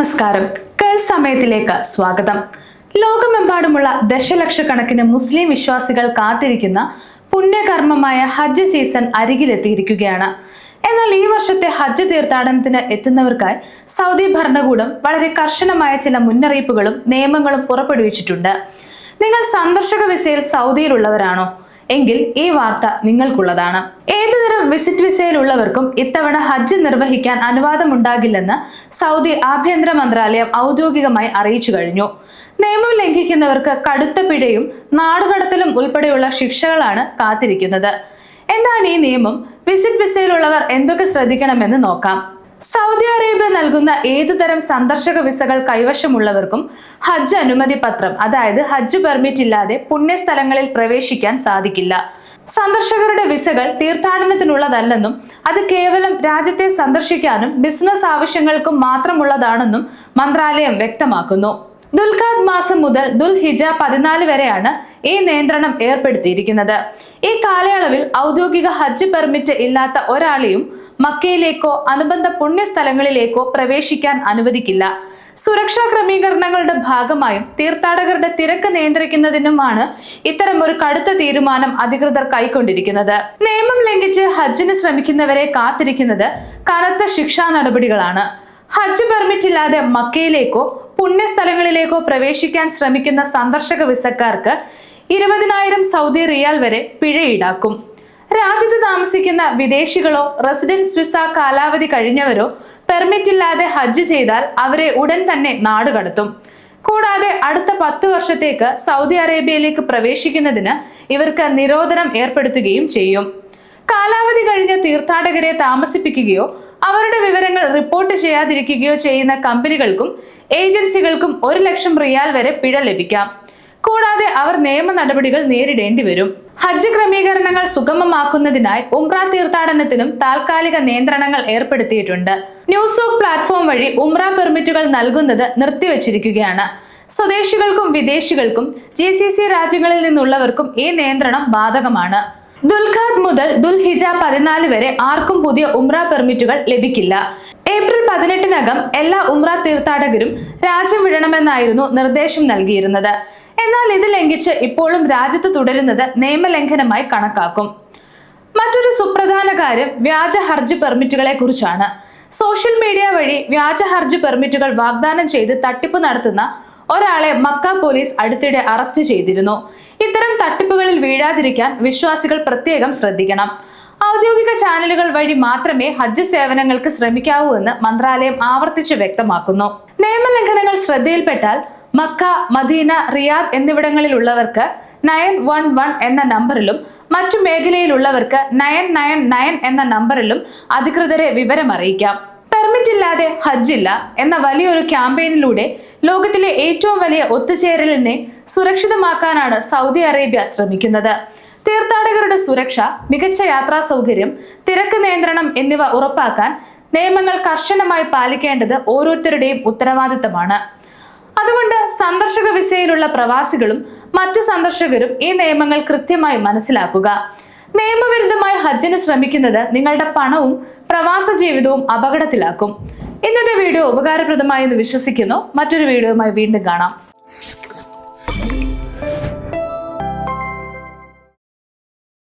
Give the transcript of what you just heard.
നമസ്കാരം. സമയത്തിലേക്ക് സ്വാഗതം. ലോകമെമ്പാടുമുള്ള ദശലക്ഷക്കണക്കിന് മുസ്ലിം വിശ്വാസികൾ കാത്തിരിക്കുന്ന പുണ്യകർമ്മമായ ഹജ്ജ് സീസൺ അരികിലെത്തിയിരിക്കുകയാണ്. എന്നാൽ ഈ വർഷത്തെ ഹജ്ജ് തീർത്ഥാടനത്തിന് എത്തുന്നവർക്കായി സൗദി ഭരണകൂടം വളരെ കർശനമായ ചില മുന്നറിയിപ്പുകളും നിയമങ്ങളും പുറപ്പെടുവിച്ചിട്ടുണ്ട്. നിങ്ങൾ സന്ദർശക വിസയിൽ സൗദിയിലുള്ളവരാണോ എങ്കിൽ ഈ വാർത്ത നിങ്ങൾക്കുള്ളതാണ്. ഏതുതരം വിസിറ്റ് വിസയിലുള്ളവർക്കും ഇത്തവണ ഹജ്ജ് നിർവഹിക്കാൻ അനുവാദമുണ്ടാകില്ലെന്ന് സൗദി ആഭ്യന്തര മന്ത്രാലയം ഔദ്യോഗികമായി അറിയിച്ചു കഴിഞ്ഞു. നിയമം ലംഘിക്കുന്നവർക്ക് കടുത്ത പിഴയും നാടുകടത്തലും ഉൾപ്പെടെയുള്ള ശിക്ഷകളാണ് കാത്തിരിക്കുന്നത്. എന്താണ് ഈ നിയമം? വിസിറ്റ് വിസയിലുള്ളവർ എന്തൊക്കെ ശ്രദ്ധിക്കണമെന്ന് നോക്കാം. സൗദി അറേബ്യ നൽകുന്ന ഏതുതരം സന്ദർശക വിസകൾ കൈവശമുള്ളവർക്കും ഹജ്ജ് അനുമതി പത്രം, അതായത് ഹജ്ജ് പെർമിറ്റ് ഇല്ലാതെ പുണ്യസ്ഥലങ്ങളിൽ പ്രവേശിക്കാൻ സാധിക്കില്ല. സന്ദർശകരുടെ വിസകൾ തീർത്ഥാടനത്തിനുള്ളതല്ലെന്നും അത് കേവലം രാജ്യത്തെ സന്ദർശിക്കാനും ബിസിനസ് ആവശ്യങ്ങൾക്കും മാത്രമുള്ളതാണെന്നും മന്ത്രാലയം വ്യക്തമാക്കുന്നു. ദുൽഖാദ് മാസം മുതൽ ദുൽഹിജ 14 വരെയാണ് ഈ നിയന്ത്രണം ഏർപ്പെടുത്തിയിരിക്കുന്നത്. ഈ കാലയളവിൽ ഔദ്യോഗിക ഹജ്ജ് പെർമിറ്റ് ഇല്ലാത്ത ഒരാളെയും മക്കയിലേക്കോ അനുബന്ധ പുണ്യസ്ഥലങ്ങളിലേക്കോ പ്രവേശിക്കാൻ അനുവദിക്കില്ല. സുരക്ഷാ ക്രമീകരണങ്ങളുടെ ഭാഗമായും തീർത്ഥാടകരുടെ തിരക്ക് നിയന്ത്രിക്കുന്നതിനുമാണ് ഇത്തരം ഒരു കടുത്ത തീരുമാനം അധികൃതർ കൈക്കൊണ്ടിരിക്കുന്നത്. നിയമം ലംഘിച്ച് ഹജ്ജിന് ശ്രമിക്കുന്നവരെ കാത്തിരിക്കുന്നത് കനത്ത ശിക്ഷാ നടപടികളാണ്. ഹജ്ജ് പെർമിറ്റ് ഇല്ലാതെ മക്കയിലേക്കോ പുണ്യസ്ഥലങ്ങളിലേക്കോ പ്രവേശിക്കാൻ ശ്രമിക്കുന്ന സന്ദർശക വിസക്കാർക്ക് 20,000 സൗദി റിയാൽ വരെ പിഴ ഈടാക്കും. രാജ്യത്ത് താമസിക്കുന്ന വിദേശികളോ റെസിഡൻസ് വിസ കാലാവധി കഴിഞ്ഞവരോ പെർമിറ്റ് ഇല്ലാതെ ഹജ്ജ് ചെയ്താൽ അവരെ ഉടൻ തന്നെ നാടുകടത്തും. കൂടാതെ അടുത്ത 10 വർഷത്തേക്ക് സൗദി അറേബ്യയിലേക്ക് പ്രവേശിക്കുന്നതിന് ഇവർക്ക് നിരോധനം ഏർപ്പെടുത്തുകയും ചെയ്യും. കാലാവധി കഴിഞ്ഞ തീർത്ഥാടകരെ താമസിപ്പിക്കുകയോ അവരുടെ വിവരങ്ങൾ റിപ്പോർട്ട് ചെയ്യാതിരിക്കുകയോ ചെയ്യുന്ന കമ്പനികൾക്കും ഏജൻസികൾക്കും 1 ലക്ഷം റിയാൽ വരെ പിഴ ലഭിക്കാം. കൂടാതെ അവർ നിയമ നടപടികൾ നേരിടേണ്ടി വരും. ഹജ്ജ് ക്രമീകരണങ്ങൾ സുഗമമാക്കുന്നതിനായി ഉംറ തീർത്ഥാടനത്തിനും താൽക്കാലിക നിയന്ത്രണങ്ങൾ ഏർപ്പെടുത്തിയിട്ടുണ്ട്. ന്യൂസോക്ക് പ്ലാറ്റ്ഫോം വഴി ഉംറ പെർമിറ്റുകൾ നൽകുന്നത് നിർത്തിവച്ചിരിക്കുകയാണ്. സ്വദേശികൾക്കും വിദേശികൾക്കും GCC രാജ്യങ്ങളിൽ നിന്നുള്ളവർക്കും ഈ നിയന്ത്രണം ബാധകമാണ്. ദുൽഖാദ് മുതൽ ദുൽഹിജ 14 വരെ ആർക്കും പുതിയ ഉംറ പെർമിറ്റുകൾ ലഭിക്കില്ല. ഏപ്രിൽ 18-നകം എല്ലാ ഉംറ തീർത്ഥാടകരും രാജ്യം വിടണമെന്നായിരുന്നു നിർദ്ദേശം നൽകിയിരുന്നത്. എന്നാൽ ഇത് ലംഘിച്ച് ഇപ്പോഴും രാജ്യത്ത് തുടരുന്നത് നിയമലംഘനമായി കണക്കാക്കും. മറ്റൊരു സുപ്രധാന കാര്യം വ്യാജ ഹർജ് പെർമിറ്റുകളെ കുറിച്ചാണ്. സോഷ്യൽ മീഡിയ വഴി വ്യാജ ഹർജ് പെർമിറ്റുകൾ വാഗ്ദാനം ചെയ്ത് തട്ടിപ്പ് നടത്തുന്ന ഒരാളെ മക്ക പോലീസ് അടുത്തിടെ അറസ്റ്റ് ചെയ്തിരുന്നു. ഇത്തരം തട്ടിപ്പുകളിൽ വീഴാതിരിക്കാൻ വിശ്വാസികൾ പ്രത്യേകം ശ്രദ്ധിക്കണം. ഔദ്യോഗിക ചാനലുകൾ വഴി മാത്രമേ ഹജ്ജ് സേവനങ്ങൾക്ക് ശ്രമിക്കാവൂ എന്ന് മന്ത്രാലയം ആവർത്തിച്ച് വ്യക്തമാക്കുന്നു. നിയമലംഘനങ്ങൾ ശ്രദ്ധയിൽപ്പെട്ടാൽ മക്ക, മദീന, റിയാദ് എന്നിവിടങ്ങളിലുള്ളവർക്ക് 911 എന്ന നമ്പറിലും മറ്റു മേഖലയിലുള്ളവർക്ക് 999 എന്ന നമ്പറിലും അധികൃതരെ വിവരം അറിയിക്കാം. പെർമിറ്റ് ഇല്ലാതെ ഹജ്ജില്ല എന്ന വലിയൊരു ക്യാമ്പയിനിലൂടെ ലോകത്തിലെ ഏറ്റവും വലിയ ഒത്തുചേരലിനെ സുരക്ഷിതമാക്കാനാണ് സൗദി അറേബ്യ ശ്രമിക്കുന്നത്. തീർത്ഥാടകരുടെ സുരക്ഷ, മികച്ച യാത്രാ സൗകര്യം, തിരക്ക് നിയന്ത്രണം എന്നിവ ഉറപ്പാക്കാൻ നിയമങ്ങൾ കർശനമായി പാലിക്കേണ്ടത് ഓരോരുത്തരുടെയും ഉത്തരവാദിത്തമാണ്. അതുകൊണ്ട് സന്ദർശക വിസയിലുള്ള പ്രവാസികളും മറ്റു സന്ദർശകരും ഈ നിയമങ്ങൾ കൃത്യമായി മനസ്സിലാക്കുക. നിയമവിരുദ്ധമായി ഹജ്ജിന് ശ്രമിക്കുന്നത് നിങ്ങളുടെ പണവും പ്രവാസ ജീവിതവും അപകടത്തിലാക്കും. ഇന്നത്തെ വീഡിയോ ഉപകാരപ്രദമായി എന്ന് വിശ്വസിക്കുന്നു. മറ്റൊരു വീഡിയോയുമായി വീണ്ടും കാണാം.